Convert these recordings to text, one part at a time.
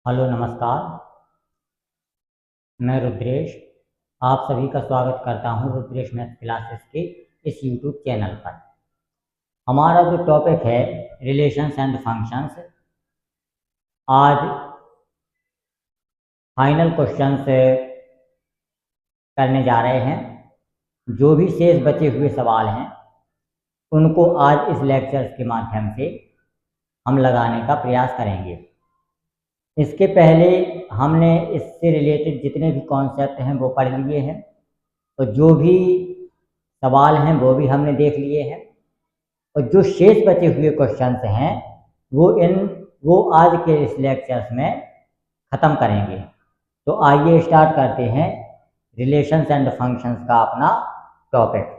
Hello नमस्कार। मैं रुद्रेश आप सभी का स्वागत करता हूं रुद्रेश मैथ क्लासेस के इस यूट्यूब चैनल पर। हमारा जो टॉपिक है रिलेशंस एंड फंक्शंस, आज फाइनल क्वेश्चंस करने जा रहे हैं। जो भी शेष बचे हुए सवाल हैं उनको आज इस लेक्चर्स के माध्यम से हम लगाने का प्रयास करेंगे। इसके पहले हमने इससे रिलेटेड जितने भी कॉन्सेप्ट हैं वो पढ़ लिए हैं, तो जो भी सवाल हैं वो भी हमने देख लिए हैं, और जो शेष बचे हुए क्वेश्चंस हैं वो आज के इस लेक्चर्स में ख़त्म करेंगे। तो आइए स्टार्ट करते हैं रिलेशंस एंड फंक्शंस का अपना टॉपिक।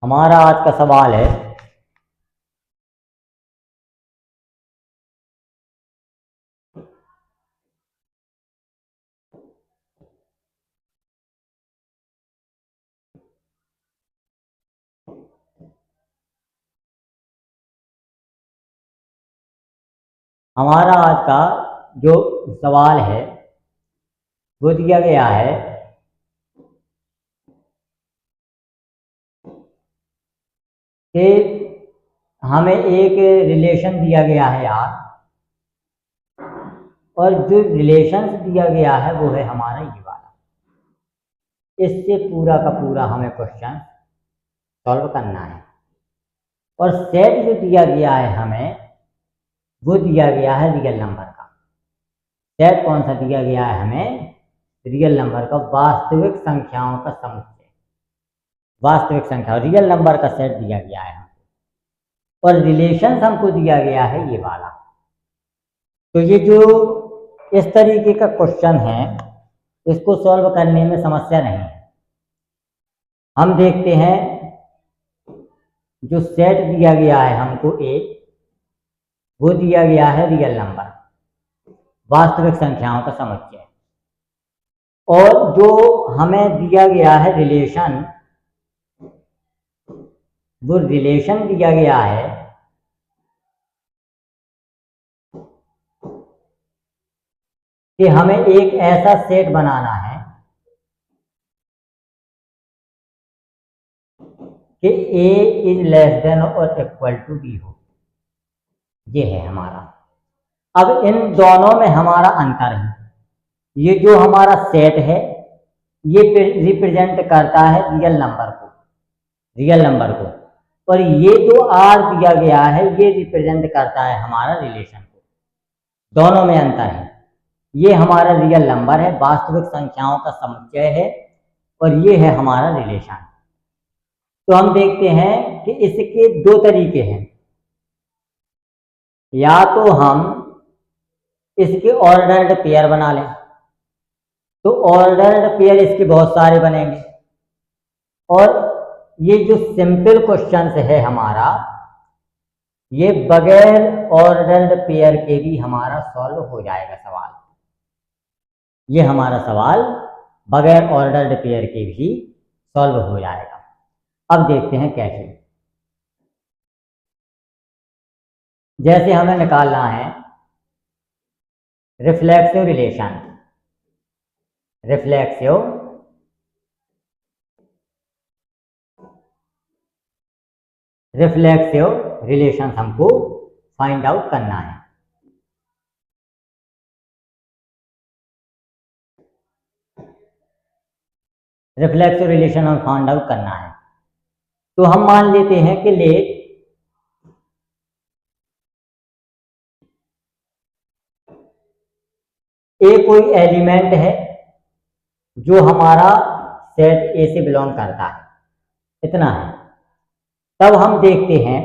हमारा आज का सवाल है हमारा आज का जो सवाल है वो दिया गया है कि हमें एक रिलेशन दिया गया है यार, और जो रिलेशन दिया गया है वो है हमारा ये वाला। इससे पूरा का पूरा हमें क्वेश्चन सॉल्व करना है। और सेट जो दिया गया है हमें वो दिया गया है रियल नंबर का। सेट कौन सा दिया गया है हमें? रियल नंबर का, वास्तविक संख्याओं का समुच्चय, वास्तविक संख्या रियल नंबर का सेट दिया गया है हमको। और रिलेशन हमको दिया गया है ये वाला। तो ये जो इस तरीके का क्वेश्चन है इसको सॉल्व करने में समस्या नहीं है। हम देखते हैं जो सेट दिया गया है हमको एक, वो दिया गया है रियल नंबर, वास्तविक संख्याओं का समुच्चय। और जो हमें दिया गया है रिलेशन, वो रिलेशन दिया गया है कि हमें एक ऐसा सेट बनाना है कि a इज लेस देन और इक्वल टू b हो। ये है हमारा। अब इन दोनों में हमारा अंतर है। ये जो हमारा सेट है ये रिप्रेजेंट करता है रियल नंबर को, रियल नंबर को, और ये जो r दिया गया है ये रिप्रेजेंट करता है हमारा रिलेशन को। दोनों में अंतर है। ये हमारा रियल नंबर है, वास्तविक संख्याओं का समुच्चय है, और ये है हमारा रिलेशन। तो हम देखते हैं कि इसके दो तरीके हैं। या तो हम इसके ऑर्डर्ड पेयर बना लें, तो ऑर्डर्ड पेयर इसके बहुत सारे बनेंगे, और ये जो सिंपल क्वेश्चन है हमारा, ये बगैर ऑर्डर्ड पेयर के भी हमारा सॉल्व हो जाएगा सवाल। ये हमारा सवाल बगैर ऑर्डर्ड पेयर के भी सॉल्व हो जाएगा। अब देखते हैं कैसे। जैसे हमें निकालना है रिफ्लेक्सिव रिलेशन, रिफ्लेक्सिव रिलेशन हमको फाइंड आउट करना है। रिफ्लेक्सिव रिलेशन हम फाइंड आउट करना है। तो हम मान लेते हैं कि लेट ए कोई एलिमेंट है जो हमारा सेट ए से बिलोंग करता है, इतना है। तब हम देखते हैं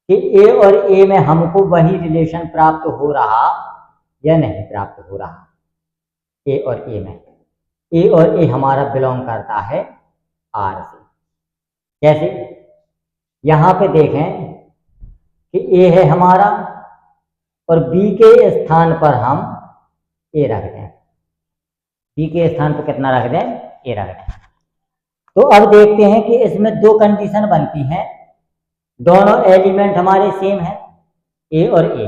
कि ए और ए में हमको वही रिलेशन प्राप्त हो रहा या नहीं प्राप्त हो रहा। ए और ए में, ए और ए हमारा बिलोंग करता है आर से। कैसे? यहाँ पे देखें कि ए है हमारा और बी के स्थान पर हम ए रख दें। बी के स्थान पर कितना रख दें? ए रख दें। तो अब देखते हैं कि इसमें दो कंडीशन बनती हैं। दोनों एलिमेंट हमारे सेम हैं, ए और ए,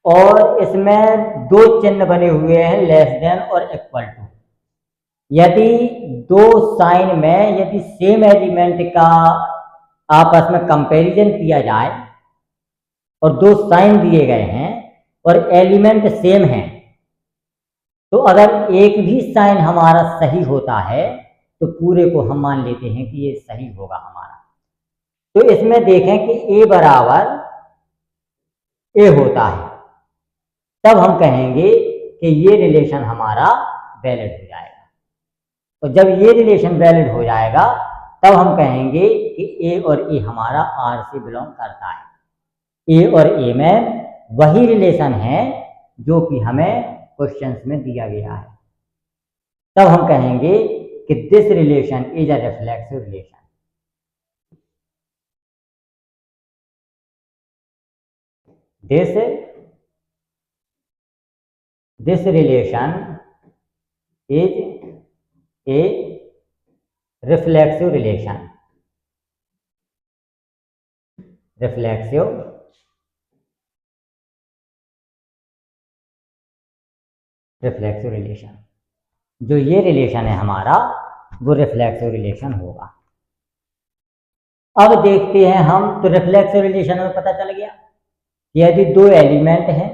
और इसमें दो चिन्ह बने हुए हैं, लेस देन और इक्वल टू। यदि दो साइन में यदि सेम एलिमेंट का आपस में कंपैरिजन किया जाए और दो साइन दिए गए हैं और एलिमेंट सेम हैं, तो अगर एक भी साइन हमारा सही होता है तो पूरे को हम मान लेते हैं कि ये सही होगा हमारा। तो इसमें देखें कि ए बराबर ए होता है, तब हम कहेंगे कि ये रिलेशन हमारा वैलिड हो जाएगा। तो जब ये रिलेशन वैलिड हो जाएगा तब हम कहेंगे कि ए और ए हमारा आर से बिलोंग करता है। ए और ए में वही रिलेशन है जो कि हमें क्वेश्चंस में दिया गया है। तब हम कहेंगे कि this relation is a reflexive relation. This relation is a reflexive relation. Reflexive relation, जो ये रिलेशन है हमारा वो रिफ्लेक्सिव रिलेशन होगा। अब देखते हैं हम, तो रिफ्लेक्सिव रिलेशन में पता चल गया कि यदि दो एलिमेंट हैं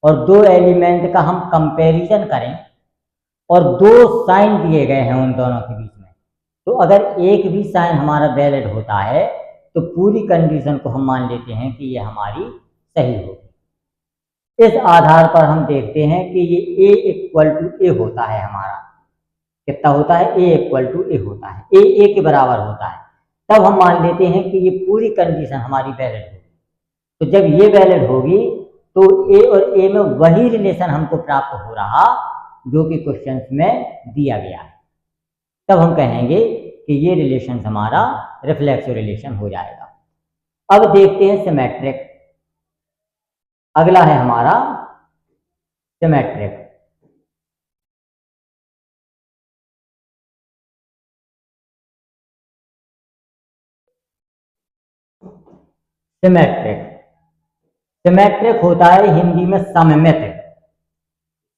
और दो एलिमेंट का हम कंपैरिजन करें और दो साइन दिए गए हैं उन दोनों के बीच में, तो अगर एक भी साइन हमारा वैलिड होता है तो पूरी कंडीशन को हम मान लेते हैं कि ये हमारी सही होगी। इस आधार पर हम देखते हैं कि ये ए इक्वल टू ए होता है हमारा। कितना होता है? ए इक्वल टू ए होता है, ए के बराबर होता है। तब हम मान लेते हैं कि ये पूरी कंडीशन हमारी वैलिड होगी। तो जब ये वैलिड होगी तो ए और ए में वही रिलेशन हमको प्राप्त हो रहा जो कि क्वेश्चन में दिया गया है। तब हम कहेंगे कि ये रिलेशन हमारा रिफ्लेक्सिव रिलेशन हो जाएगा। अब देखते हैं सिमेट्रिक। अगला है हमारा सिमेट्रिक। सिमेट्रिक सिमेट्रिक होता है हिंदी में सममित।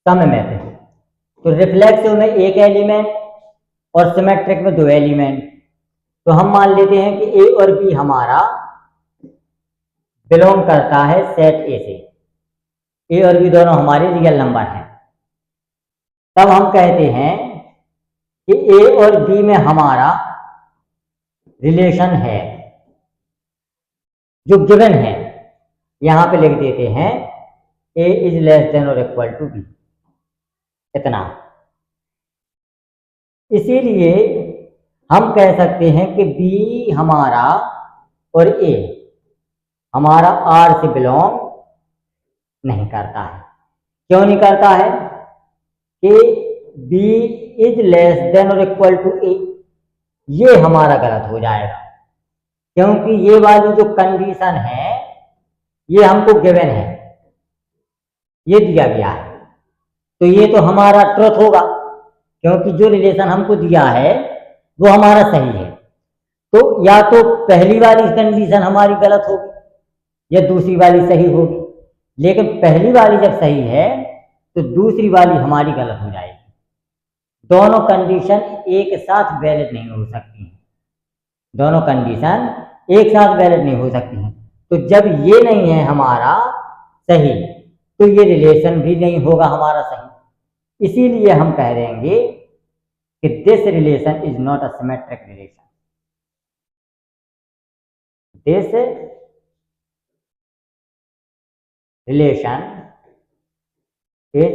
सममित। तो रिफ्लेक्सिव में एक एलिमेंट और सिमेट्रिक में दो एलिमेंट। तो हम मान लेते हैं कि ए और बी हमारा बिलोंग करता है सेट ए से। ए और बी दोनों हमारे रियल नंबर हैं। तब हम कहते हैं कि ए और बी में हमारा रिलेशन है जो गिवन है। यहां पे लिख देते हैं ए इज लेस देन और इक्वल टू बी, इतना। इसीलिए हम कह सकते हैं कि बी हमारा और ए हमारा आर से बिलोंग नहीं करता है। क्यों नहीं करता है? कि बी इज लेस देन और इक्वल टू ए, ये हमारा गलत हो जाएगा, क्योंकि ये वाली जो कंडीशन है ये हमको गिवन है, ये दिया गया है। तो ये तो हमारा ट्रुथ होगा, क्योंकि जो रिलेशन हमको दिया है वो हमारा सही है। तो या तो पहली वाली कंडीशन हमारी गलत होगी या दूसरी वाली सही होगी। लेकिन पहली वाली जब सही है तो दूसरी वाली हमारी गलत हो जाएगी। दोनों कंडीशन एक साथ वैलिड नहीं हो सकती हैं। दोनों कंडीशन एक साथ वैलिड नहीं हो सकती हैं। तो जब ये नहीं है हमारा सही तो ये रिलेशन भी नहीं होगा हमारा सही। इसीलिए हम कह देंगे कि this relation is not a symmetric relation. This relation is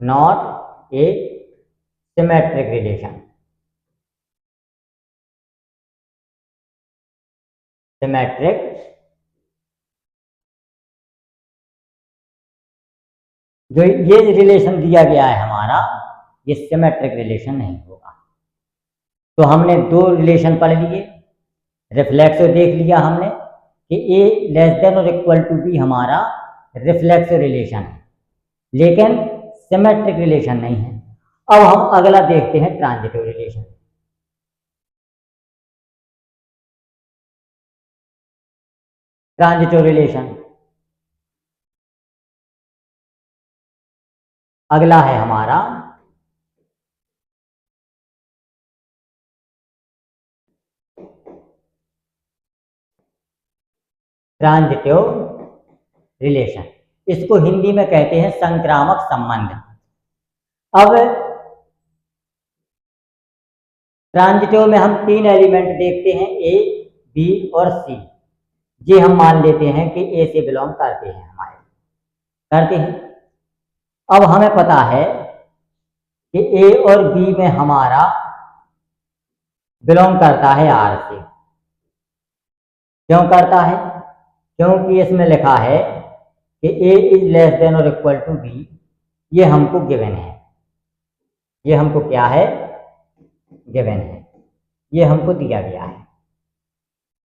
not a symmetric relation. Symmetric जो ये रिलेशन दिया गया है हमारा, ये सिमेट्रिक रिलेशन नहीं होगा। तो हमने दो रिलेशन पढ़ लिए, रिफ्लेक्सिव देख लिया हमने कि ए लेस देन और इक्वल टू बी हमारा रिफ्लेक्सिव रिलेशन है, लेकिन सिमेट्रिक रिलेशन नहीं है। अब हम अगला देखते हैं ट्रांजिटिव रिलेशन। ट्रांजिटिव रिलेशन अगला है हमारा ट्रांजिटिव रिलेशन, इसको हिंदी में कहते हैं संक्रामक संबंध। अब ट्रांजिटिव में हम तीन एलिमेंट देखते हैं, ए, बी और सी। ये हम मान लेते हैं कि ए से बिलोंग करते हैं, हमारे करते हैं। अब हमें पता है कि ए और बी में हमारा बिलोंग करता है आर से। क्यों करता है? क्योंकि इसमें लिखा है कि ए इज लेस देन और इक्वल टू बी, ये हमको गिवन है। ये हमको क्या है? गिवन है, ये हमको दिया गया है।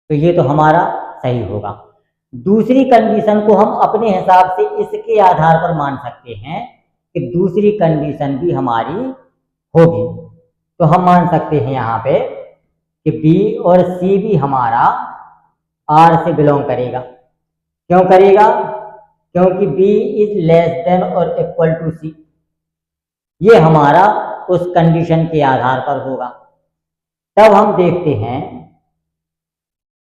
तो ये तो हमारा सही होगा। दूसरी कंडीशन को हम अपने हिसाब से इसके आधार पर मान सकते हैं कि दूसरी कंडीशन भी हमारी होगी। तो हम मान सकते हैं यहाँ पे कि बी और सी भी हमारा आर से बिलोंग करेगा। क्यों करेगा? क्योंकि बी इज लेस देन और इक्वल टू सी, ये हमारा उस कंडीशन के आधार पर होगा। तब हम देखते हैं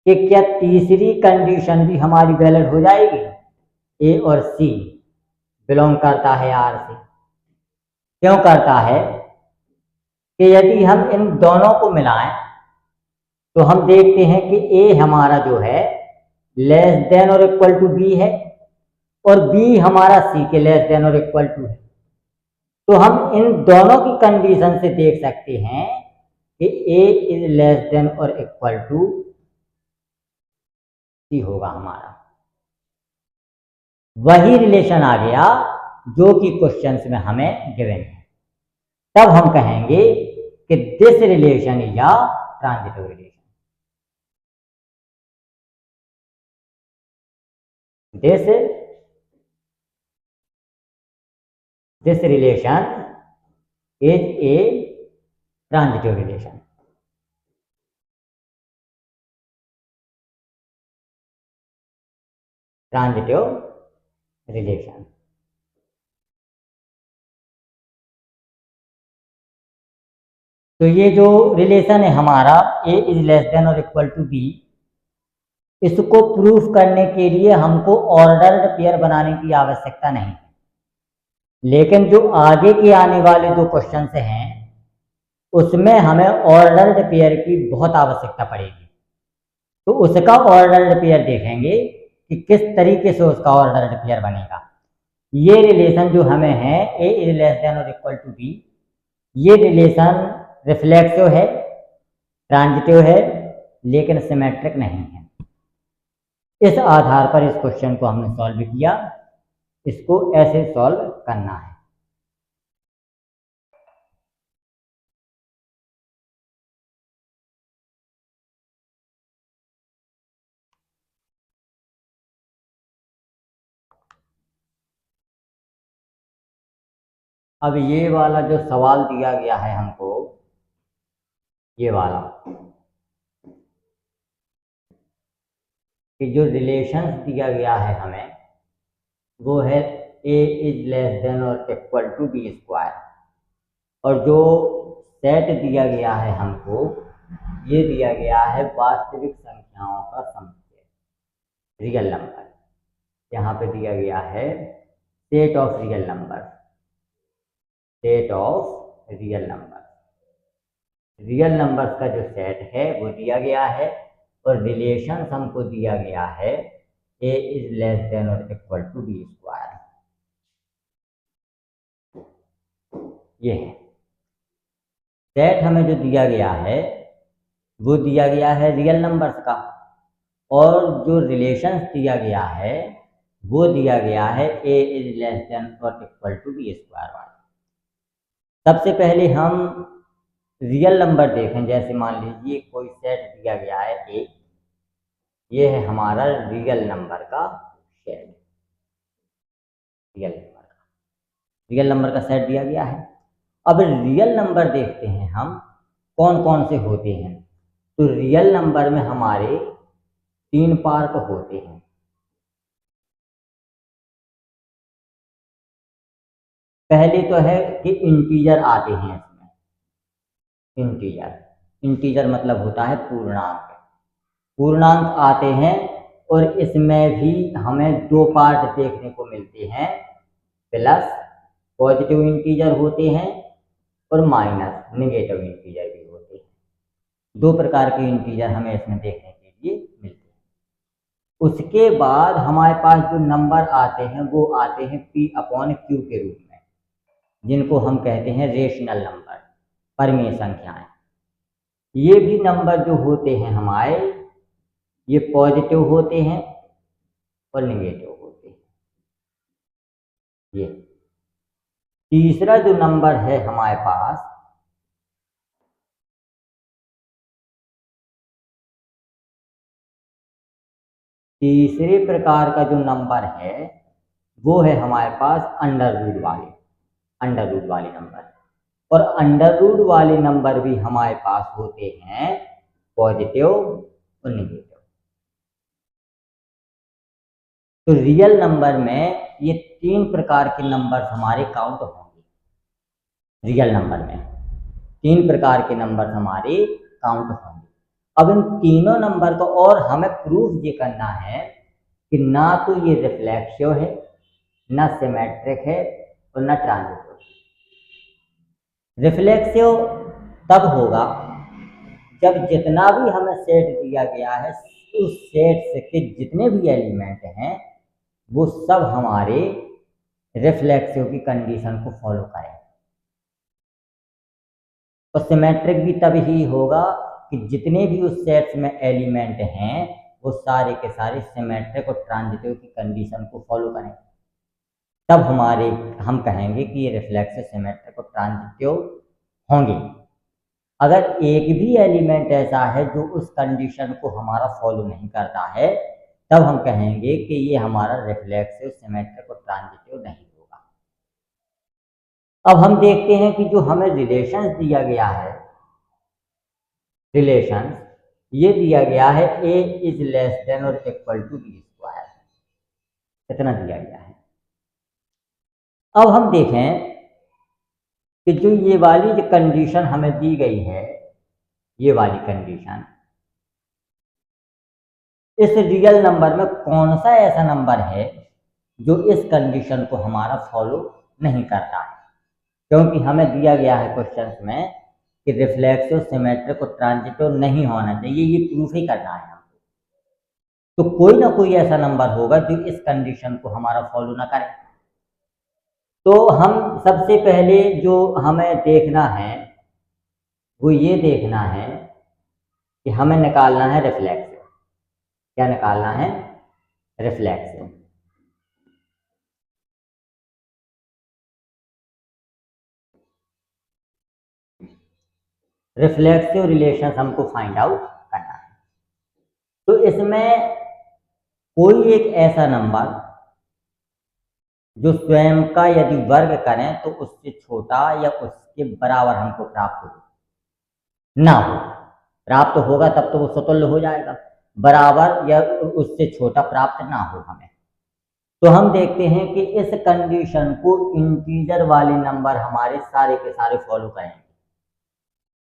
कि क्या तीसरी कंडीशन भी हमारी वैलिड हो जाएगी। ए और सी बिलोंग करता है आर से। क्यों करता है? कि यदि हम इन दोनों को मिलाएं तो हम देखते हैं कि ए हमारा जो है लेस देन और इक्वल टू बी है, और बी हमारा सी के लेस देन और इक्वल टू है। तो हम इन दोनों की कंडीशन से देख सकते हैं कि ए इज लेस देन और इक्वल टू सी होगा हमारा। वही रिलेशन आ गया जो कि क्वेश्चंस में हमें गिवन है। तब हम कहेंगे कि this relation is a transitive relation. This relation is a transitive relation. Transitive relation. तो ये जो रिलेशन है हमारा ए इज लेस देन और इक्वल टू बी, इसको प्रूफ करने के लिए हमको ऑर्डर्ड पेयर बनाने की आवश्यकता नहीं है। लेकिन जो आगे के आने वाले दो क्वेश्चन हैं उसमें हमें ऑर्डर्ड पेयर की बहुत आवश्यकता पड़ेगी। तो उसका ऑर्डर्ड पेयर देखेंगे कि किस तरीके से उसका ऑर्डर्ड पेयर बनेगा। ये रिलेशन जो हमें है ए इज लेस देन और इक्वल टू बी, ये रिलेशन रिफ्लेक्सिव है, ट्रांजिटिव है, लेकिन सिमेट्रिक नहीं है। इस आधार पर इस क्वेश्चन को हमने सॉल्व किया। इसको ऐसे सॉल्व करना है। अब ये वाला जो सवाल दिया गया है हमको, ये वाला कि जो रिलेशंस दिया गया है हमें वो है ए इज लेस देन और इक्वल टू बी स्क्वायर, और जो सेट दिया गया है हमको, ये दिया गया है वास्तविक संख्याओं का समुच्चय, रियल नंबर। यहाँ पे दिया गया है set of real number, set of real number. Real numbers का जो सेट है वो दिया गया है, और रिलेशन हमको दिया गया है ए इज लेस देन और इक्वल टू बी स्क्वायर। ये है सेट हमें जो दिया गया है, वो दिया गया है रियल नंबर्स का। और जो रिलेशन दिया गया है वो दिया गया है a इज लेस देन और इक्वल टू बी स्क्वायर वाला। सबसे पहले हम रियल नंबर देखें। जैसे मान लीजिए कोई सेट दिया गया है a, ये है हमारा रियल नंबर का सेट, रियल नंबर का सेट दिया गया है। अब रियल नंबर देखते हैं हम कौन कौन से होते हैं। तो रियल नंबर में हमारे 3 पार्ट होते हैं। पहले तो है कि इंटीजर आते हैं इसमें। इंटीजर मतलब होता है पूर्णांक। पूर्णांक आते हैं और इसमें भी हमें 2 पार्ट देखने को मिलते हैं, प्लस पॉजिटिव इंटीजर होते हैं और माइनस नेगेटिव इंटीजर भी होते हैं। 2 प्रकार के इंटीजर हमें इसमें देखने के लिए मिलते हैं। उसके बाद हमारे पास जो नंबर आते हैं वो आते हैं p/q के रूप में, जिनको हम कहते हैं रेशनल नंबर, परमीय संख्याएं। ये भी नंबर जो होते हैं हमारे, ये पॉजिटिव होते हैं और नेगेटिव होते हैं। ये तीसरा जो नंबर है हमारे पास, तीसरे प्रकार का जो नंबर है वो है हमारे पास अंडर रूट वाले नंबर। और अंडर रूट वाले नंबर भी हमारे पास होते हैं पॉजिटिव और नेगेटिव। तो रियल नंबर में ये 3 प्रकार के नंबर हमारे काउंट होंगे। रियल नंबर में 3 प्रकार के नंबर हमारे काउंट होंगे। अब इन तीनों नंबर को और हमें प्रूफ ये करना है कि ना तो ये रिफ्लेक्सिव है, ना सिमेट्रिक है और ना ट्रांजिटिव। रिफ्लेक्सिव तब होगा जब जितना भी हमें सेट दिया गया है उस सेट के जितने भी एलिमेंट हैं वो सब हमारे रिफ्लेक्सिव की कंडीशन को फॉलो करें। और सिमेट्रिक भी तभी होगा कि जितने भी उस सेट्स में एलिमेंट हैं वो सारे के सारे सिमेट्रिक और ट्रांजिटिव की कंडीशन को फॉलो करें, तब हम कहेंगे कि ये रिफ्लेक्सिव, सिमेट्रिक और ट्रांजिटिव होंगे। अगर एक भी एलिमेंट ऐसा है जो उस कंडीशन को हमारा फॉलो नहीं करता है, तब हम कहेंगे कि ये हमारा रिफ्लेक्सिव, सिमेट्रिक और ट्रांजिटिव नहीं होगा। अब हम देखते हैं कि जो हमें रिलेशंस दिया गया है, ये दिया गया है a इज लेस देन और इक्वल टू बी स्क्वायर, इतना दिया गया है। अब हम देखें कि जो ये वाली जो कंडीशन हमें दी गई है, ये वाली कंडीशन, इस रियल नंबर में कौन सा ऐसा नंबर है जो इस कंडीशन को हमारा फॉलो नहीं करता है। क्योंकि हमें दिया गया है क्वेश्चन में कि रिफ्लेक्सिव, सिमेट्रिक और ट्रांजिटिव नहीं होना चाहिए, ये प्रूफ ही करना है हमको। तो कोई ना कोई ऐसा नंबर होगा जो इस कंडीशन को हमारा फॉलो ना करे। तो हम सबसे पहले जो हमें देखना है वो ये देखना है कि हमें निकालना है रिफ्लेक्सिव। क्या निकालना है? रिफ्लेक्सिव। रिफ्लेक्सिव रिलेशन हमको फाइंड आउट करना है। तो इसमें कोई एक ऐसा नंबर जो स्वयं का यदि वर्ग करें तो उससे छोटा या उसके बराबर हमको प्राप्त हो ना हो। प्राप्त होगा तब तो वो स्वतुल्य हो जाएगा, बराबर या उससे छोटा प्राप्त ना हो हमें। तो हम देखते हैं कि इस कंडीशन को इंटीजर वाले नंबर हमारे सारे के सारे फॉलो करेंगे।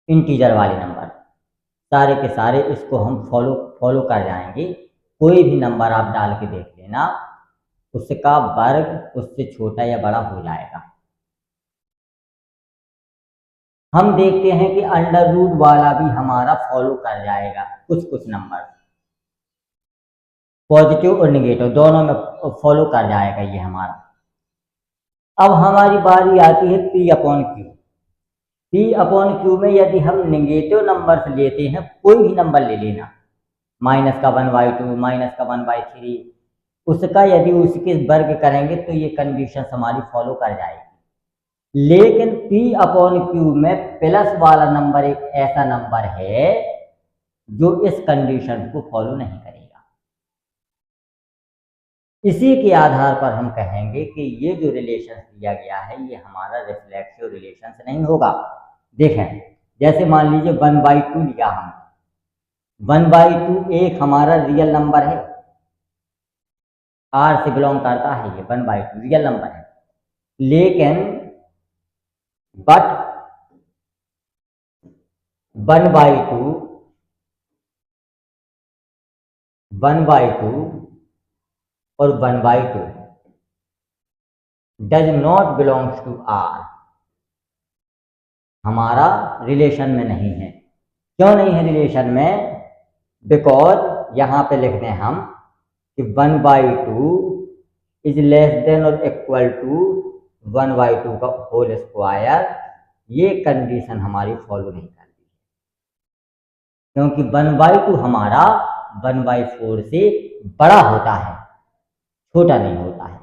इंटीजर वाले नंबर सारे के सारे इसको हम फॉलो कर जाएंगे। कोई भी नंबर आप डाल के देख लेना, उसका वर्ग उससे छोटा या बड़ा हो जाएगा। हम देखते हैं कि अंडर रूट वाला भी हमारा फॉलो कर जाएगा। कुछ नंबर पॉजिटिव और निगेटिव दोनों में फॉलो कर जाएगा ये हमारा। अब हमारी बारी आती है p/q। p/q में यदि हम निगेटिव नंबर लेते हैं, कोई भी नंबर ले लेना, -1/2 -1/3, उसका यदि उसके वर्ग करेंगे तो ये कंडीशन हमारी फॉलो कर जाएगी। लेकिन P/Q में प्लस वाला नंबर एक ऐसा नंबर है जो इस कंडीशन को फॉलो नहीं करेगा। इसी के आधार पर हम कहेंगे कि ये जो रिलेशन दिया गया है ये हमारा रिफ्लेक्सिव रिलेशन नहीं होगा। देखें, जैसे मान लीजिए 1/2 लिया हम, 1/2 एक हमारा रियल नंबर है, R से बिलोंग करता है, ये 1/2 रियल नंबर है। लेकिन बट 1/2 और 1/2 does not belongs to R, हमारा रिलेशन में नहीं है। क्यों नहीं है रिलेशन में? बिकॉज यहां पे लिखते हैं हम कि 1/2 इज लेस देन और इक्वल टू 1/2 का होल स्क्वायर। ये कंडीशन हमारी फॉलो नहीं करती, क्योंकि 1/2 हमारा 1/4 से बड़ा होता है, छोटा नहीं होता है।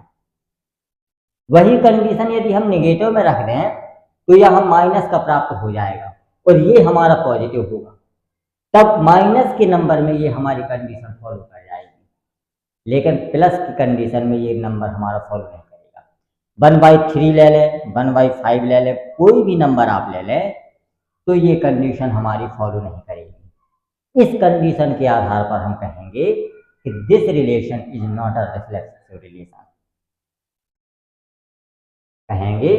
वही कंडीशन यदि हम नेगेटिव में रख दें तो यह हम माइनस का प्राप्त हो जाएगा और ये हमारा पॉजिटिव होगा, तब माइनस के नंबर में ये हमारी कंडीशन फॉलो कर जाएगी। लेकिन प्लस की कंडीशन में ये नंबर हमारा फॉलो नहीं करेगा। 1/3 ले लें, 1/5 ले लें, कोई भी नंबर आप ले लें तो ये कंडीशन हमारी फॉलो नहीं करेगी। इस कंडीशन के आधार पर हम कहेंगे कि this relation is not a reflexive relation. कहेंगे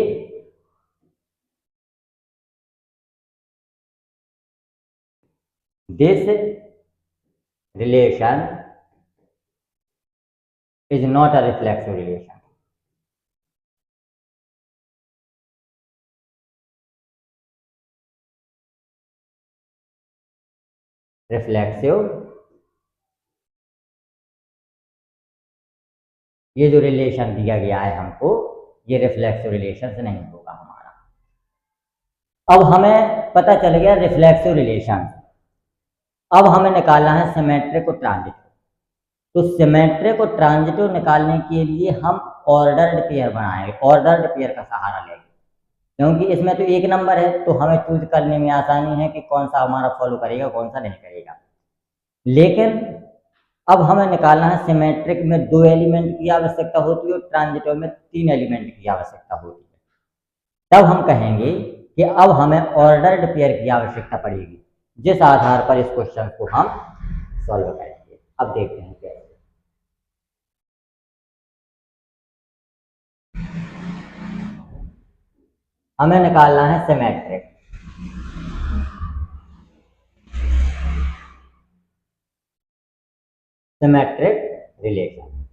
this relation is not a reflexive relation. Reflexive, ये जो रिलेशन दिया गया है हमको, ये रिफ्लेक्सिव रिलेशन से नहीं होगा हमारा। अब हमें पता चल गया रिफ्लेक्सिव रिलेशन। अब हमें निकालना है सिमेट्रिक और ट्रांजिटिव। तो सिमेट्रिक और ट्रांजिटिव निकालने के लिए हम ऑर्डर्ड पेयर बनाएंगे, ऑर्डर्ड पेयर का सहारा लेंगे, क्योंकि इसमें तो एक नंबर है तो हमें चूज करने में आसानी है कि कौन सा हमारा फॉलो करेगा कौन सा नहीं करेगा। लेकिन अब हमें निकालना है सिमेट्रिक में 2 एलिमेंट की आवश्यकता होती है और ट्रांजिटिव में 3 एलिमेंट की आवश्यकता होती है। तब हम कहेंगे कि अब हमें ऑर्डर्ड पेयर की आवश्यकता पड़ेगी, जिस आधार पर इस क्वेश्चन को हम सॉल्व करेंगे। अब देखते हैं कैसे। हमें निकालना है symmetric. Symmetric relation,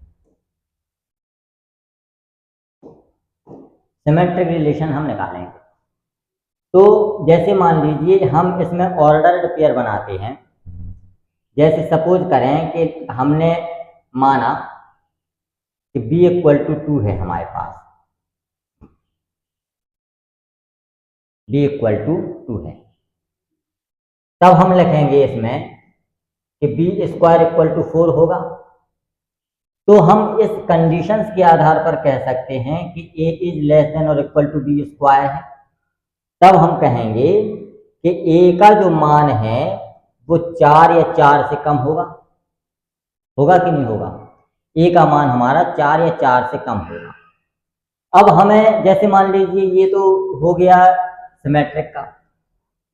symmetric relation हम निकालेंगे। तो जैसे मान लीजिए हम इसमें ऑर्डर्ड पेयर बनाते हैं। जैसे सपोज करें कि हमने माना कि b=2 है हमारे पास, b=2 है, तब हम लिखेंगे इसमें कि b² = 4 होगा। तो हम इस कंडीशंस के आधार पर कह सकते हैं कि a इज लेस देन और इक्वल टू b² है। तब हम कहेंगे कि a का जो मान है वो 4 या 4 से कम होगा, होगा कि नहीं होगा? a का मान हमारा 4 या 4 से कम होगा। अब हमें जैसे मान लीजिए ये तो हो गया सिमेट्रिक का,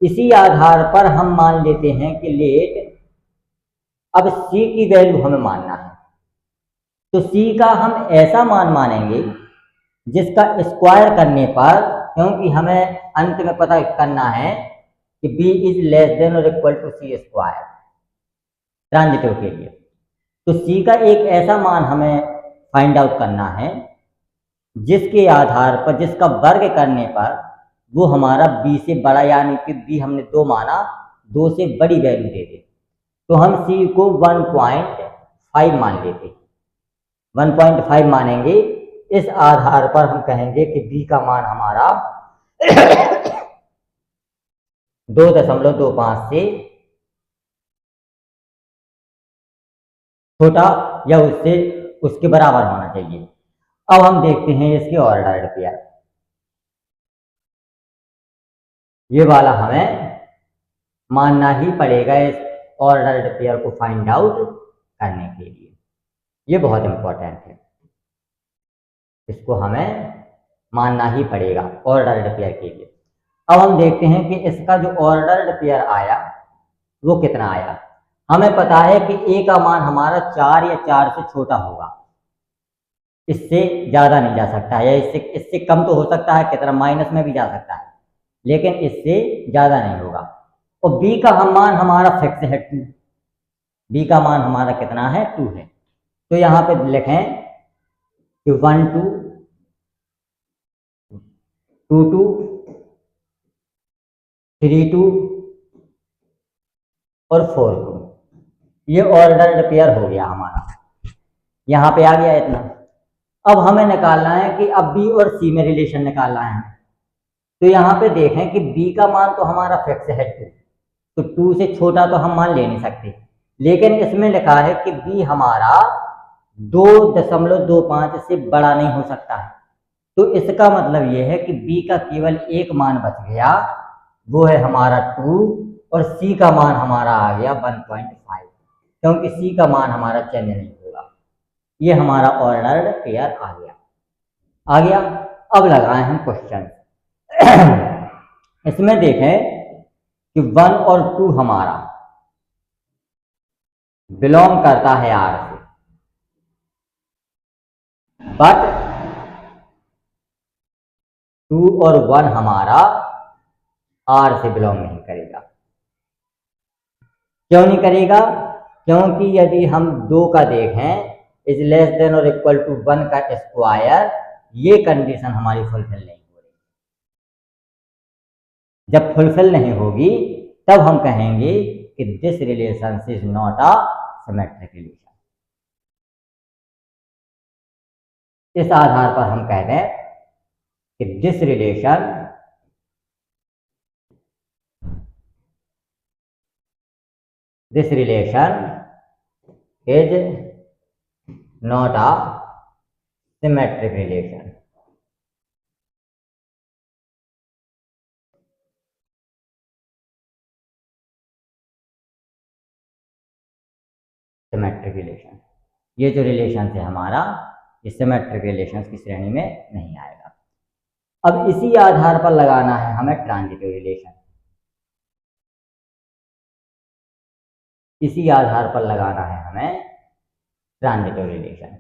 इसी आधार पर हम मान लेते हैं कि लेट अब c की वैल्यू हमें मानना है। तो c का हम ऐसा मान मानेंगे जिसका स्क्वायर करने पर, क्योंकि हमें अंत में पता करना है कि b इज लेस देन और इक्वल टू c² ट्रांजिटिव के लिए। तो c का एक ऐसा मान हमें फाइंड आउट करना है जिसके आधार पर, जिसका वर्ग करने पर वो हमारा b से बड़ा, यानी कि b हमने 2 माना, 2 से बड़ी वैल्यू दे दे। तो हम c को 1.5 मान लेते, 1.5 मानेंगे। इस आधार पर हम कहेंगे कि b का मान हमारा 2.25 से छोटा या उससे उसके बराबर होना चाहिए। अब हम देखते हैं इसके ऑर्डर्ड पेयर। ये वाला हमें मानना ही पड़ेगा इस ऑर्डर्ड पेयर को फाइंड आउट करने के लिए। ये बहुत इंपॉर्टेंट है, इसको हमें मानना ही पड़ेगा ऑर्डर्ड पेयर के लिए। अब हम देखते हैं कि इसका जो ऑर्डर्ड पेयर आया वो कितना आया। हमें पता है कि ए का मान हमारा 4 या 4 से छोटा होगा, इससे ज़्यादा नहीं जा सकता है, या इससे कम तो हो सकता है, कितना माइनस में भी जा सकता है, लेकिन इससे ज़्यादा नहीं होगा। और बी का मान हमारा फिक्स है 2। बी का मान हमारा कितना है 2 है। तो यहाँ पे लिखें कि 1 2 2 2 3 2 और 4 2। ये ऑर्डर्ड पेयर हो गया हमारा, यहाँ पे आ गया इतना। अब हमें निकालना है कि अब बी और सी में रिलेशन निकालना है। तो यहाँ पे देखें कि बी का मान तो हमारा फिक्स है 2, तो 2 से छोटा तो हम मान ले नहीं सकते, लेकिन इसमें लिखा है कि बी हमारा 2.25 से बड़ा नहीं हो सकता है। तो इसका मतलब ये है कि बी का केवल एक मान बच गया, वो है हमारा 2, और सी का मान हमारा आ गया 1.5, क्योंकि सी का मान हमारा चेंज नहीं होगा। ये हमारा ऑर्डर्ड पेयर आ गया। अब लगाए हम क्वेश्चन। इसमें देखें कि 1 और 2 हमारा बिलोंग करता है आर से, बट 2 और 1 हमारा आर से बिलोंग नहीं करेगा। क्यों नहीं करेगा? क्योंकि यदि हम 2 का देखें इज लेस देन और इक्वल टू 1 का स्क्वायर, ये कंडीशन हमारी फुलफिल नहीं हो रही। जब फुलफिल नहीं होगी तब हम कहेंगे कि this relation is not a symmetric relation. इस आधार पर हम कह दें कि this relation is not a symmetric relation. Symmetric relation, ये जो रिलेशन है हमारा, ये सिमेट्रिक रिलेशन की श्रेणी में नहीं आएगा। अब इसी आधार पर लगाना है हमें ट्रांजिटिव रिलेशन। इसी आधार पर लगाना है हमें transitive relation.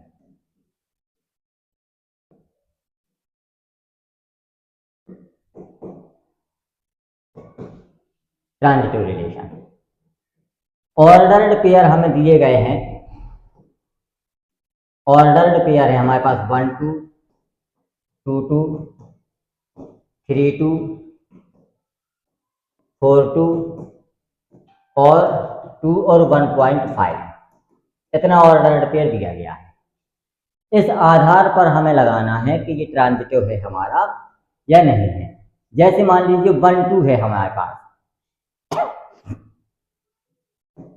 Transitive relation ordered pair हमें दिए गए हैं। ऑर्डर्ड पेयर है हमारे पास 1 2 2 2 3 2 4 2 और 2 और 1.5, इतना ऑर्डर्ड पेयर दिया गया है। इस आधार पर हमें लगाना है कि ये ट्रांजिटिव है हमारा या नहीं है। जैसे मान लीजिए 1 2 है हमारे पास,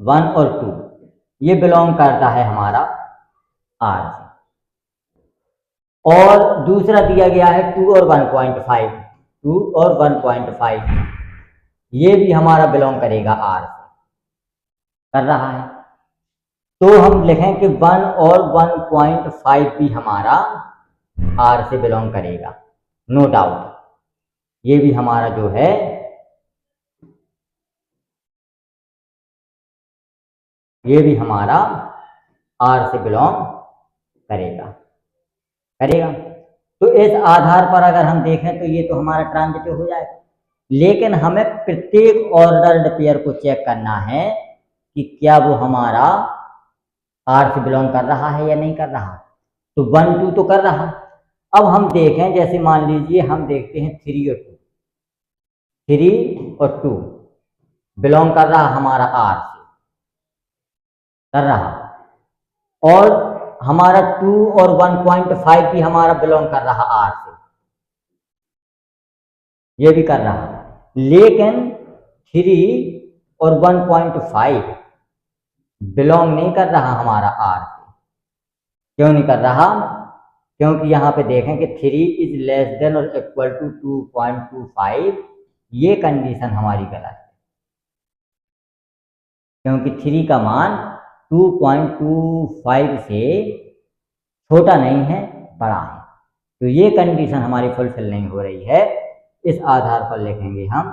1 और 2 ये बिलोंग करता है हमारा आर से, और दूसरा दिया गया है 2 और 1.5, 2 और 1.5 ये भी हमारा बिलोंग करेगा आर से, कर रहा है। तो हम लिखें कि 1 और 1.5 भी हमारा आर से बिलोंग करेगा, नो डाउट। ये भी हमारा जो है ये भी हमारा आर से बिलोंग करेगा। तो इस आधार पर अगर हम देखें तो ये तो हमारा ट्रांजिटिव हो जाएगा, लेकिन हमें प्रत्येक ऑर्डर्ड पेयर को चेक करना है कि क्या वो हमारा आर से बिलोंग कर रहा है या नहीं कर रहा। तो 1 2 तो कर रहा। अब हम देखें, जैसे मान लीजिए हम देखते हैं 3 और 2, 3 और 2 बिलोंग कर रहा हमारा आर से, कर रहा, और हमारा 2 और 1.5 भी हमारा बिलोंग कर रहा आर से, ये भी कर रहा। लेकिन 3 और 1.5 बिलोंग नहीं कर रहा हमारा आर से। क्यों नहीं कर रहा? क्योंकि यहाँ पे देखें कि 3 इज लेस देन और इक्वल टू 2.25, ये कंडीशन हमारी गलत है, क्योंकि 3 का मान 2.25 से छोटा नहीं है, बड़ा है। तो ये कंडीशन हमारी फुलफिल नहीं हो रही है। इस आधार पर लिखेंगे हम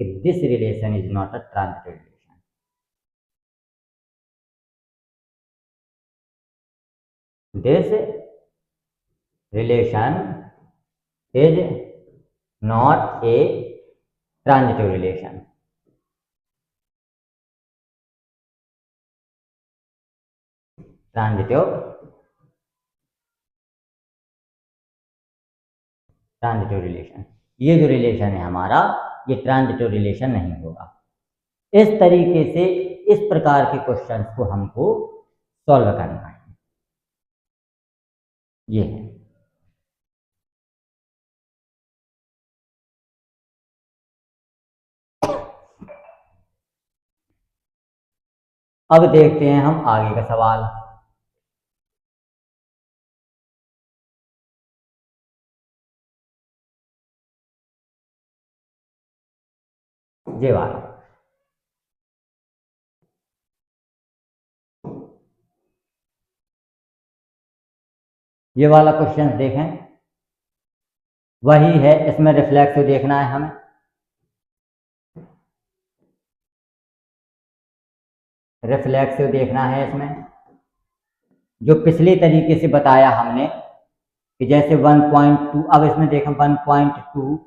कि this relation is not a transitive relation. This relation is not a transitive relation. Transitive relation, ये जो रिलेशन है हमारा, ये ट्रांजिटिव रिलेशन नहीं होगा। इस तरीके से इस प्रकार के क्वेश्चन को हमको सॉल्व करना है। ये है। अब देखते हैं हम आगे का सवाल। ये वाला क्वेश्चन देखें, वही है, इसमें रिफ्लेक्सिव देखना है हमें। रिफ्लेक्सिव देखना है इसमें, जो पिछले तरीके से बताया हमने कि जैसे 1.2, अब इसमें देखें 1.2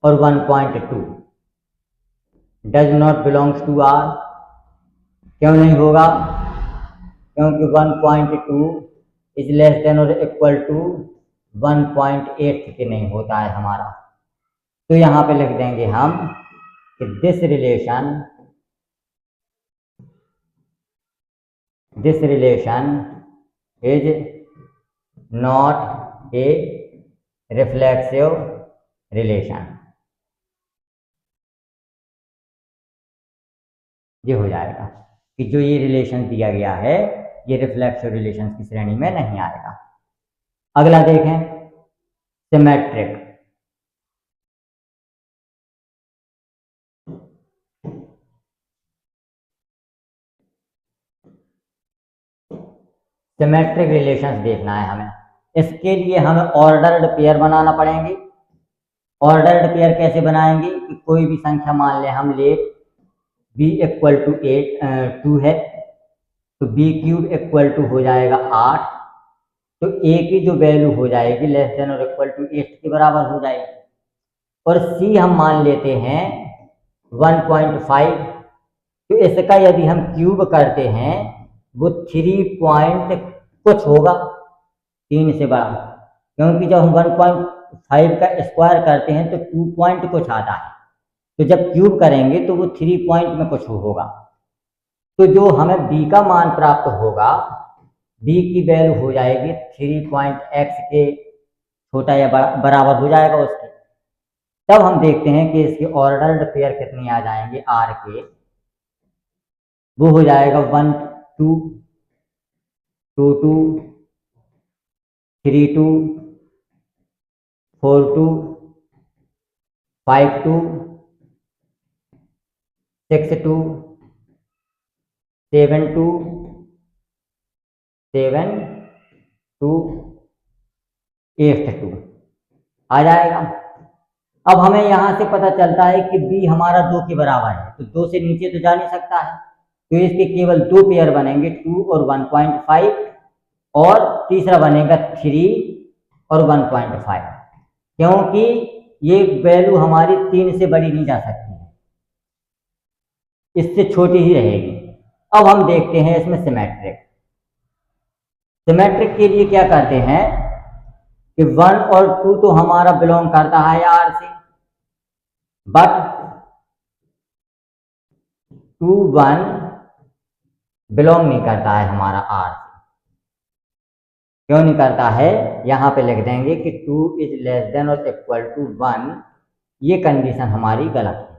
और 1.2 does not belongs to R. क्यों नहीं होगा? क्योंकि 1.2 इज लेस देन और इक्वल टू 1.8 के नहीं होता है हमारा। तो यहाँ पे लिख देंगे हम कि this relation is not a reflexive relation. ये हो जाएगा कि जो ये रिलेशन दिया गया है, ये रिफ्लेक्सिव रिलेशन की श्रेणी में नहीं आएगा। अगला देखें, सिमेट्रिक। सिमेट्रिक रिलेशंस देखना है हमें। इसके लिए हमें ऑर्डर्ड पेयर बनाना पड़ेंगे। ऑर्डर्ड पेयर कैसे बनाएंगे? कि कोई भी संख्या मान लें हम, लेट b इक्वल टू 2 है, तो b क्यूब इक्वल टू हो जाएगा 8। तो a की जो वैल्यू हो जाएगी लेस देन और इक्वल टू 8 के बराबर हो जाएगी। और c हम मान लेते हैं 1.5। तो इसका यदि हम क्यूब करते हैं वो 3 पॉइंट कुछ होगा, 3 से बड़ा, क्योंकि जब हम 1.5 का स्क्वायर करते हैं तो 2 पॉइंट कुछ आता है। तो जब क्यूब करेंगे तो वो 3 पॉइंट में कुछ होगा। तो जो हमें b का मान प्राप्त होगा, b की वैल्यू हो जाएगी 3.x के छोटा या बराबर हो जाएगा उसके। तब हम देखते हैं कि इसके ऑर्डर्ड पेयर कितनी आ जाएंगे r के। वो हो जाएगा 1 2 2 2 3 2 4 2 5 2 6 2 7 2 7 2 8 2 आ जाएगा। अब हमें यहां से पता चलता है कि b हमारा 2 के बराबर है, तो 2 से नीचे तो जा नहीं सकता है। तो इसके केवल 2 पेयर बनेंगे, 2 और 1.5, और तीसरा बनेगा 3 और 1.5, क्योंकि ये वैल्यू हमारी 3 से बड़ी नहीं जा सकती है, इससे छोटी ही रहेगी। अब हम देखते हैं इसमें सिमेट्रिक। सिमेट्रिक के लिए क्या करते हैं कि 1 और 2 तो हमारा बिलोंग करता है r से, बट 2 1 बिलोंग नहीं करता है हमारा r से। क्यों नहीं करता है, यहाँ पे लिख देंगे कि 2 इज लेस देन और इक्वल टू 1, ये कंडीशन हमारी गलत है।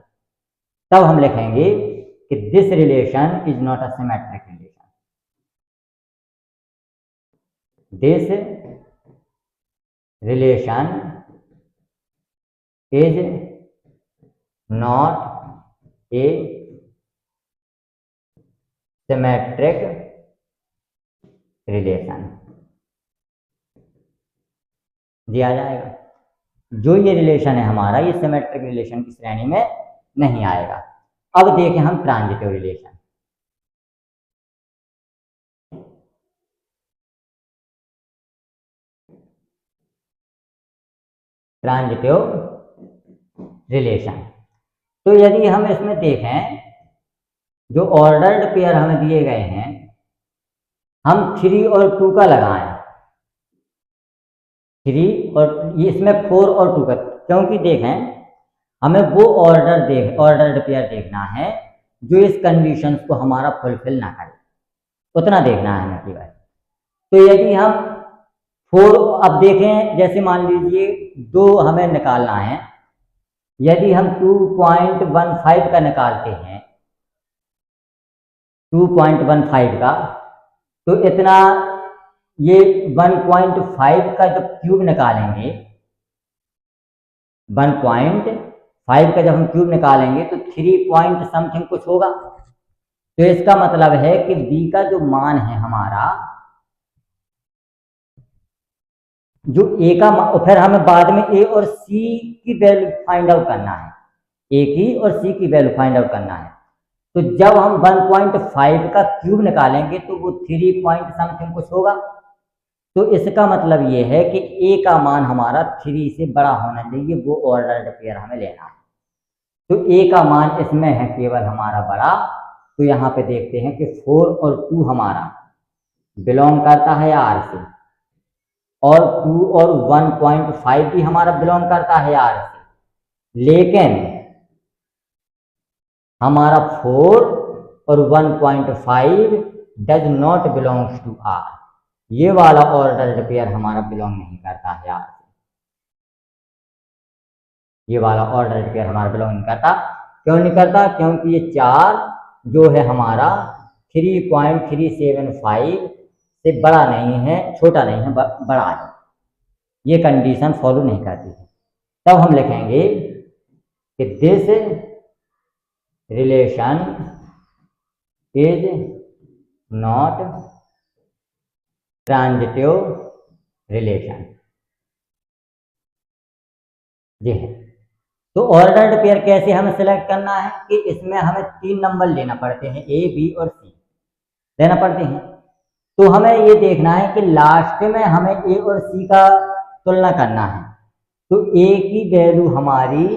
तब हम लिखेंगे कि this relation is not a symmetric relation, this relation is not a symmetric relation दिया जाएगा। जो ये रिलेशन है हमारा, ये सिमेट्रिक रिलेशन की श्रेणी में नहीं आएगा। अब देखें हम ट्रांजिटिव रिलेशन। ट्रांजिटिव रिलेशन, तो यदि हम इसमें देखें, जो ऑर्डर्ड पेयर हमें दिए गए हैं, हम 3 और 2 का लगाएं, 3 और ये इसमें 4 और 2 का, क्योंकि देखें हमें वो ऑर्डर्ड पेयर देखना है जो इस कंडीशन को हमारा फुलफिल ना करे, उतना देखना है हमें केवल। तो यदि हम 4, अब देखें जैसे मान लीजिए 2 हमें निकालना है, यदि हम 2.15 का निकालते हैं, 2.15 का, तो इतना ये 1.5 का जब क्यूब निकालेंगे, 1.5 का जब हम क्यूब निकालेंगे तो 3 पॉइंट समथिंग कुछ होगा। तो इसका मतलब है कि b का जो मान है हमारा, जो a का, फिर हमें बाद में a और c की वैल्यू फाइंड आउट करना है, a की और c की वैल्यू फाइंड आउट करना है। तो जब हम 1.5 का क्यूब निकालेंगे तो वो 3 पॉइंट समथिंग कुछ होगा। तो इसका मतलब ये है कि a का मान हमारा 3 से बड़ा होना चाहिए, वो ऑर्डर्ड पेयर हमें लेना है। तो a का मान इसमें है केवल हमारा बड़ा। तो यहाँ पे देखते हैं कि 4 और 2 हमारा बिलोंग करता है R से, और 2 और 1.5 भी हमारा बिलोंग करता है R से, लेकिन हमारा 4 और 1.5 does not belongs to R, ये वाला ऑर्डर्ड पेयर हमारा बिलोंग नहीं करता है R से, ये वाला ऑर्डर्ड पेयर हमारा बिलोंग नहीं करता। क्यों नहीं करता? क्योंकि ये 4 जो है हमारा 3.375 से बड़ा नहीं है, छोटा नहीं है, बड़ा है, ये कंडीशन फॉलो नहीं करती है। तब हम लिखेंगे कि this relation is not transitive relation. जी है। तो ऑर्डर्ड पेयर कैसे हमें सिलेक्ट करना है कि इसमें हमें 3 नंबर लेना पड़ते हैं, ए, बी और सी लेना पड़ते हैं। तो हमें ये देखना है कि लास्ट में हमें ए और सी का तुलना करना है। तो ए की वैल्यू हमारी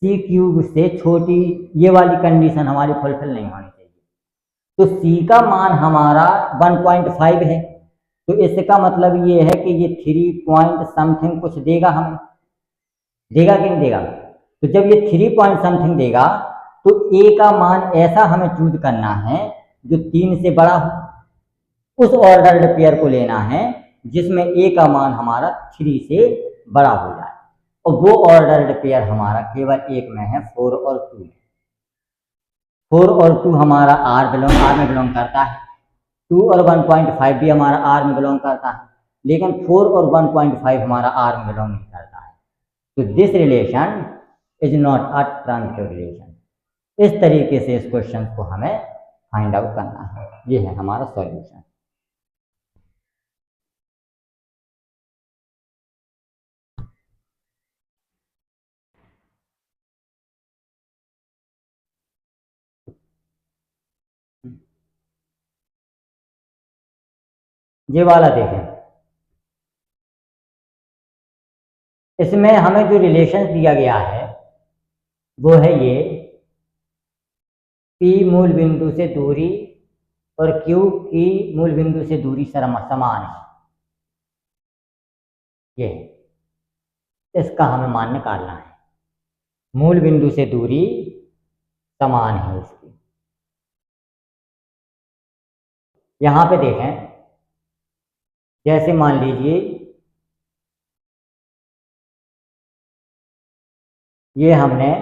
सी क्यूब से छोटी, ये वाली कंडीशन हमारी फुलफिल नहीं होनी चाहिए। तो सी का मान हमारा 1.5 है, तो इसका मतलब ये है कि ये 3 पॉइंट समथिंग कुछ देगा, हमें देगा कि नहीं देगा? तो जब ये 3 पॉइंट समथिंग देगा तो ए का मान ऐसा हमें चूज करना है जो 3 से बड़ा हो। उस ऑर्डर्ड पेयर को लेना है जिसमें ए का मान हमारा 3 से बड़ा हो जाए, और वो ऑर्डर्ड पेयर हमारा केवल एक में है, 4 और 2 में। 4 और 2 हमारा आर में बिलोंग करता है, 2 और 1.5 भी हमारा आर में बिलोंग करता है, लेकिन 4 और 1.5 हमारा आर में बिलोंग नहीं करता है। तो this relation is not a transitive relation. इस तरीके से इस क्वेश्चन को हमें फाइंड आउट करना है। ये है हमारा सॉल्यूशन। ये वाला देखें, इसमें हमें जो रिलेशन दिया गया है वो है ये, P मूल बिंदु से दूरी और Q की मूल बिंदु से दूरी समान है। ये इसका हमें मान निकालना है। मूल बिंदु से दूरी समान है इसकी। यहाँ पे देखें, जैसे मान लीजिए ये हमने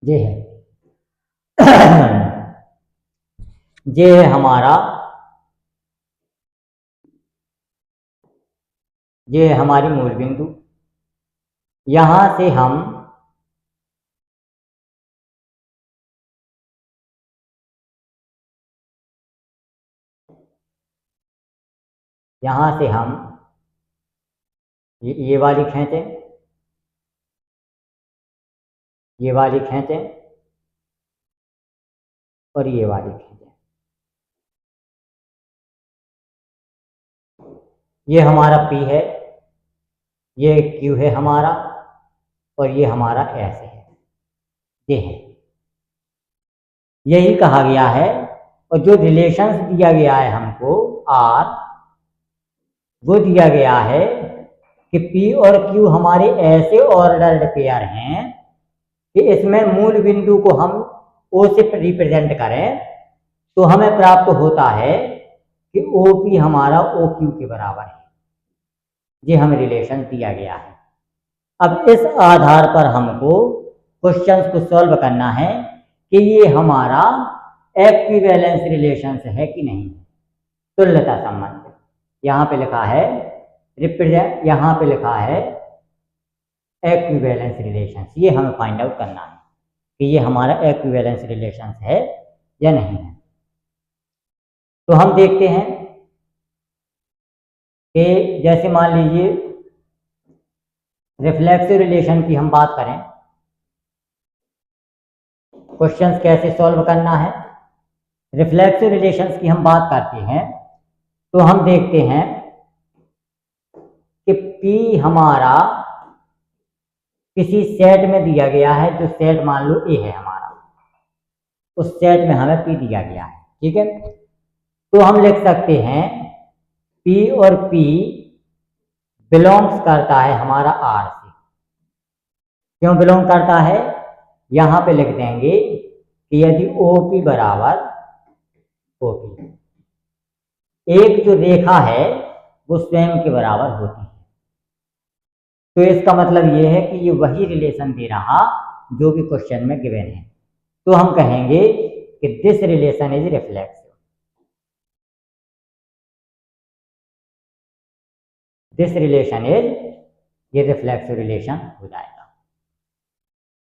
ये है ये है हमारा, ये है हमारी मूल बिंदु। यहां से हम ये वाली खींचें, ये वाली खींचें और ये वाली खींचें। ये हमारा P है, ये Q है हमारा, और ये हमारा S है। ये है, यही कहा गया है। और जो रिलेशंस दिया गया है हमको R, वो दिया गया है कि P और Q हमारे ऐसे ऑर्डर्ड पेयर हैं कि इसमें मूल बिंदु को हम O से रिप्रेजेंट करें तो हमें प्राप्त होता है कि OP हमारा OQ के बराबर है। ये हमें रिलेशन दिया गया है। अब इस आधार पर हमको क्वेश्चंस को सॉल्व करना है कि ये हमारा एक्विवेलेंस रिलेशंस है कि नहीं। तुल्यता संबंध यहाँ पे लिखा है रिप्रेजेंट, यहाँ पे लिखा है एक्विवेलेंस रिलेशंस। ये हमें फाइंड आउट करना है कि ये हमारा एक्विवेलेंस रिलेशंस है या नहीं है। तो हम देखते हैं कि जैसे मान लीजिए रिफ्लेक्सिव रिलेशन की हम बात करें, क्वेश्चंस कैसे सॉल्व करना है। रिफ्लेक्सिव रिलेशंस की हम बात करते हैं तो हम देखते हैं कि P हमारा किसी सेट में दिया गया है, जो सेट मान लो A है हमारा, उस सेट में हमें P दिया गया है। ठीक है, तो हम लिख सकते हैं P और P बिलोंग्स करता है हमारा R से। क्यों बिलोंग करता है, यहां पे लिख देंगे कि यदि OP बराबर OP, एक जो रेखा है वो स्वयं के बराबर होती है। तो इसका मतलब ये है कि ये वही रिलेशन दे रहा जो कि क्वेश्चन में गिवन है। तो हम कहेंगे कि this relation is reflexive. This relation is, ये रिफ्लेक्सिव रिलेशन हो जाएगा।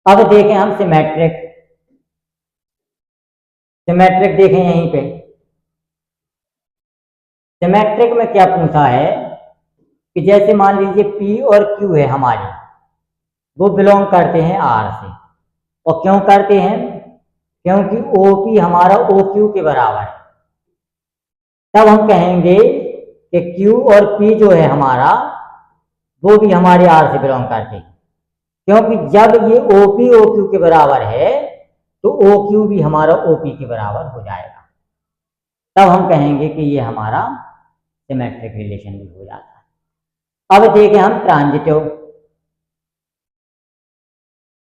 अब देखें हम सिमेट्रिक। सिमेट्रिक देखें यहीं पे, सिमेट्रिक में क्या पूछा है कि जैसे मान लीजिए P और Q है हमारे, वो बिलोंग करते हैं R से। और क्यों करते हैं, क्योंकि OP हमारा OQ के बराबर है। तब हम कहेंगे कि Q और P जो है हमारा, वो भी हमारे R से बिलोंग करते हैं। क्योंकि जब ये OP OQ के बराबर है तो OQ भी हमारा OP के बराबर हो जाएगा। तब हम कहेंगे कि ये हमारा सिमेट्रिक रिलेशन भी हो जाता है। अब देखें हम ट्रांजिटिव।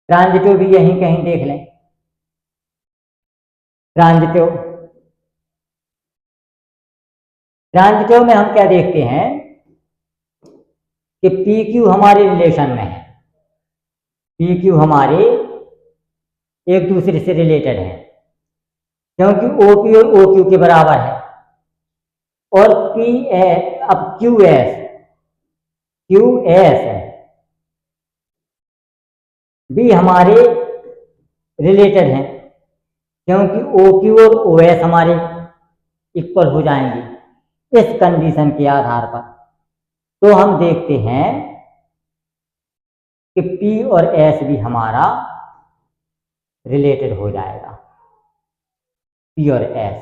ट्रांजिटिव भी यहीं कहीं देख लें। ट्रांजिटिव, ट्रांजिटिव में हम क्या देखते हैं कि PQ हमारे रिलेशन में है। PQ हमारे एक दूसरे से रिलेटेड है क्योंकि OP और OQ के बराबर है। और PS, अब QS भी हमारे रिलेटेड हैं क्योंकि OQ और OS हमारे इक्वल हो जाएंगे। इस कंडीशन के आधार पर तो हम देखते हैं कि P और S भी हमारा रिलेटेड हो जाएगा। P और S,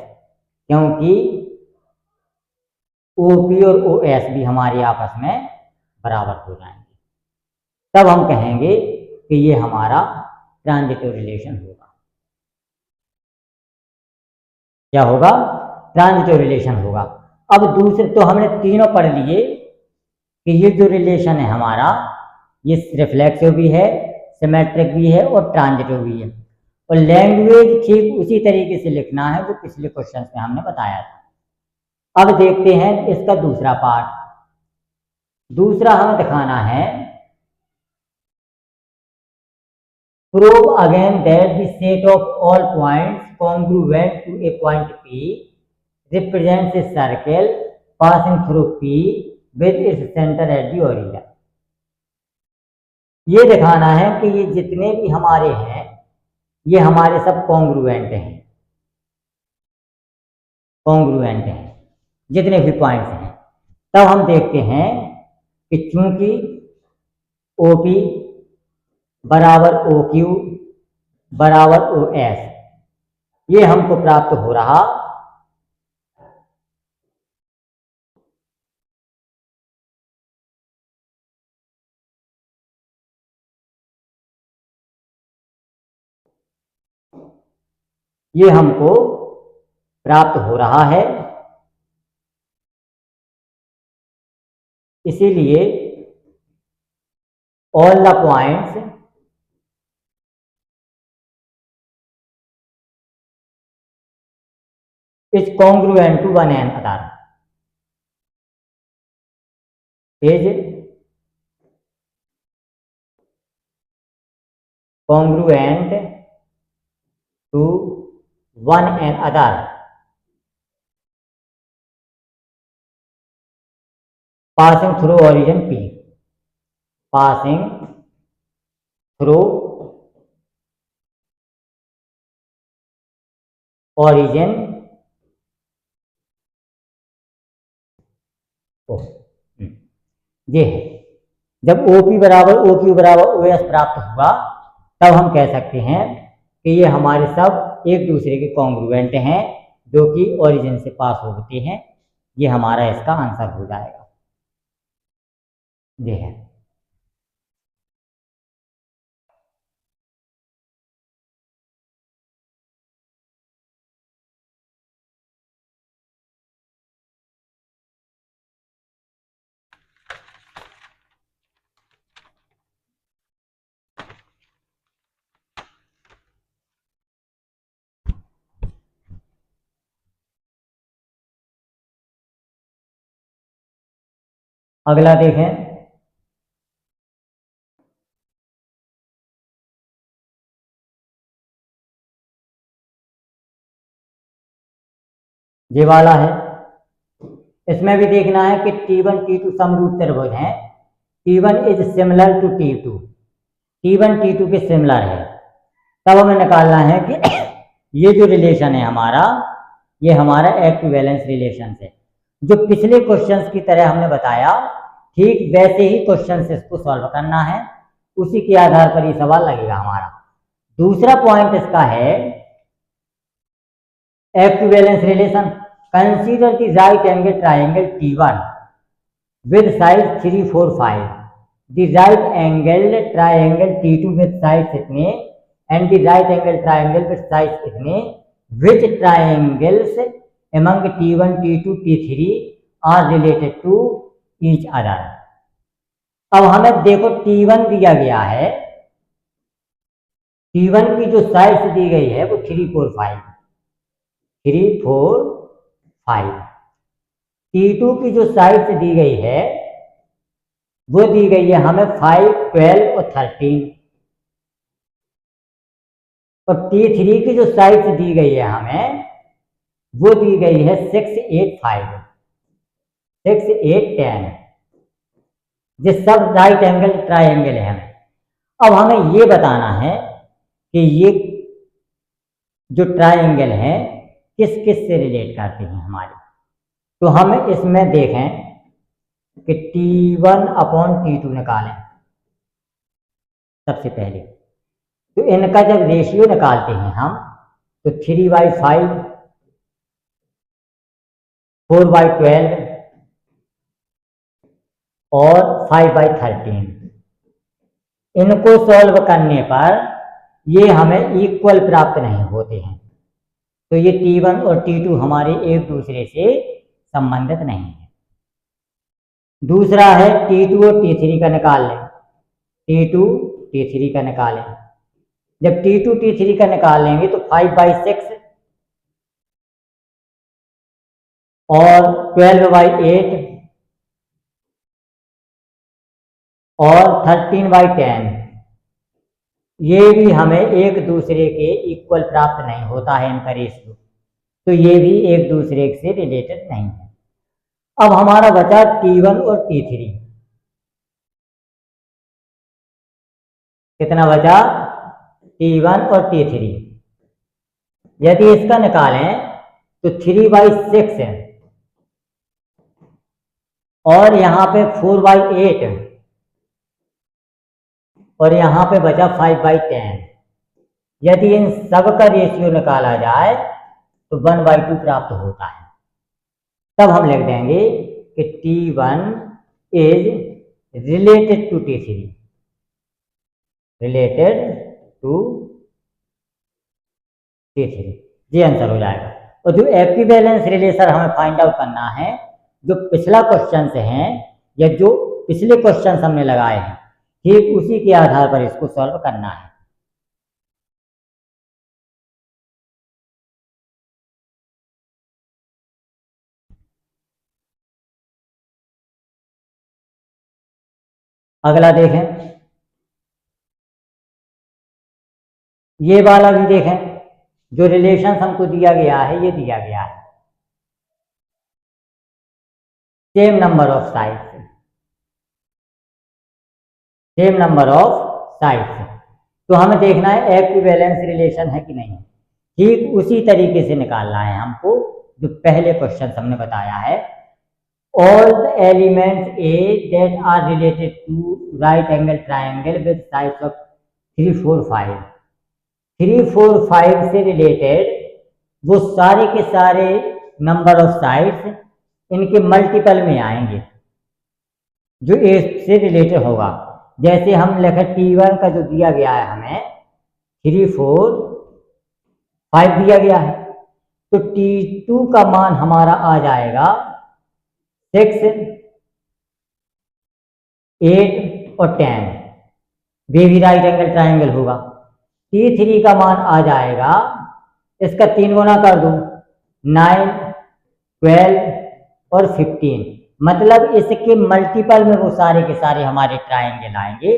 क्योंकि OP और OS भी हमारे आपस में बराबर हो जाएंगे। तब हम कहेंगे कि ये हमारा ट्रांजिटिव रिलेशन होगा। क्या होगा? ट्रांजिटिव रिलेशन होगा। अब दूसरे तो हमने तीनों पढ़ लिए कि ये जो रिलेशन है हमारा, ये रिफ्लेक्सिव भी है, सिमेट्रिक भी है और ट्रांजिटिव भी है। और लैंग्वेज ठीक उसी तरीके से लिखना है जो पिछले क्वेश्चन में हमने बताया था। अब देखते हैं इसका दूसरा पार्ट। दूसरा हमें दिखाना है, prove again that the set of all points congruent to a point P represents a circle passing through P with its center at the origin। ये दिखाना है कि ये जितने भी हमारे हैं ये हमारे सब कॉन्ग्रुएंट हैं, कॉन्ग्रुएंट हैं जितने भी पॉइंट्स हैं। तब हम देखते हैं कि चूंकि OP बराबर OQ बराबर OS ये हमको प्राप्त हो रहा, ये हमको प्राप्त हो रहा है। इसीलिए all the points is congruent to one and other, is congruent to one and other passing through origin P, passing through origin O। ये है, जब OP बराबर OQ बराबर OS प्राप्त हुआ तब हम कह सकते हैं कि ये हमारे सब एक दूसरे के कॉन्ग्रुएंट हैं जो कि ओरिजिन से पास होते हैं। ये हमारा इसका आंसर हो जाएगा। ये है। अगला देखें, ये वाला है। इसमें भी देखना है कि T1 T2 समरूप त्रिभुज हैं। T1 is similar to T2, T1 T2 के सिमिलर है। तब हमें निकालना है कि ये जो रिलेशन है हमारा, ये हमारा एक्विवेलेंस रिलेशन है। जो पिछले क्वेश्चंस की तरह हमने बताया ठीक वैसे ही क्वेश्चंस इसको सॉल्व करना है, उसी के आधार पर ये सवाल लगेगा हमारा। दूसरा पॉइंट इसका है equivalence relation। Consider the right angle triangle T1 with sides 3, 4, 5, the right angle triangle T2 with sides इतने and the right angle triangle with sides इतने, which triangles among T1, T2, T3 are related to each other। अब हमें देखो T1 दिया गया है, T1 की जो साइड्स दी गई है वो 3, 4, 5, 3, 4, 5। T2 की जो साइड्स दी गई है वो दी गई है हमें 5, 12 और 13। और T3 की जो साइड्स दी गई है हमें वो दी गई है 6, 8, 5, 6, 8, 10। ये सब राइट एंगल ट्राइंगल है हमें। अब हमें ये बताना है कि ये जो ट्राइंगल है किस किस से रिलेट करते हैं हमारे। तो हम इसमें देखें कि T1 अपॉन T2 निकालें सबसे पहले। तो इनका जब रेशियो निकालते हैं हम तो 3/5, 4/12 और 5/13। इनको सॉल्व करने पर ये हमें इक्वल प्राप्त नहीं होते हैं। तो ये T1 और T2 हमारे एक दूसरे से संबंधित नहीं है। दूसरा है T2 और T3 का निकाल लें। T2 T3 का निकालें। जब T2 T3 का निकालेंगे तो 5/6 और 12/8 और 13/10, ये भी हमें एक दूसरे के इक्वल प्राप्त नहीं होता है इनका रेशियो, तो ये भी एक दूसरे से रिलेटेड नहीं है। अब हमारा बचा T1 और T3। कितना बचा? T1 और T3। यदि इसका निकालें तो 3/6 है और यहाँ पे 4/8 और यहाँ पे बचा 5/10। यदि इन सब का रेशियो निकाला जाए तो 1/2 प्राप्त होता है। तब हम लिख देंगे कि T1 is related to T3, related to T3। ये आंसर हो जाएगा। और जो एक्विवेलेंस रिलेशन हमें फाइंड आउट करना है, जो पिछला क्वेश्चन है या जो पिछले क्वेश्चन हमने लगाए हैं, ठीक उसी के आधार पर इसको सॉल्व करना है। अगला देखें, ये वाला भी देखें। जो रिलेशन हमको दिया गया है, ये दिया गया है same number of sides, same number of sides. तो हमें देखना है एक्विवेलेंस रिलेशन है कि नहीं। ठीक उसी तरीके से निकालना है हमको जो पहले क्वेश्चन हमने बताया है। All the elements A that are related to right angle triangle with sides of 3, 4, 5। 3, 4, 5 से रिलेटेड वो सारे के सारे नंबर ऑफ साइड्स इनके मल्टीपल में आएंगे जो ए से रिलेटेड होगा। जैसे हम लिखे T1 का जो दिया गया है हमें 3, 4, 5 दिया गया है, तो T2 का मान हमारा आ जाएगा 6, 8 और 10। वे भी राइट एंगल ट्राइंगल होगा। T3 का मान आ जाएगा, इसका 3 गुना कर दूं, 9, 12 और 15। मतलब इसके मल्टीपल में वो सारे के सारे हमारे ट्राइंगल आएंगे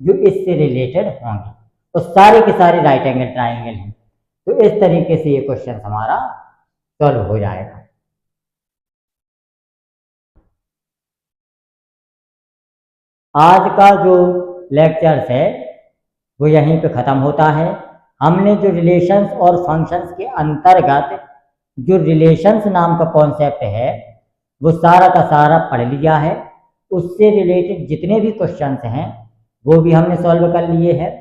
जो इससे रिलेटेड होंगे, और सारे के सारे राइट एंगल ट्राइंगल हैं। तो इस तरीके से ये क्वेश्चन हमारा सॉल्व हो जाएगा। आज का जो लेक्चर्स है वो यहीं पे ख़त्म होता है। हमने जो रिलेशंस और फंक्शंस के अंतर्गत जो रिलेशंस नाम का कॉन्सेप्ट है वो सारा का सारा पढ़ लिया है। उससे रिलेटेड जितने भी क्वेश्चंस हैं वो भी हमने सॉल्व कर लिए हैं।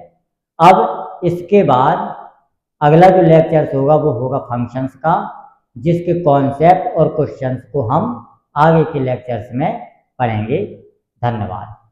अब इसके बाद अगला जो लेक्चर्स होगा वो होगा फंक्शंस का, जिसके कॉन्सेप्ट और क्वेश्चंस को हम आगे के लेक्चर्स में पढ़ेंगे। धन्यवाद।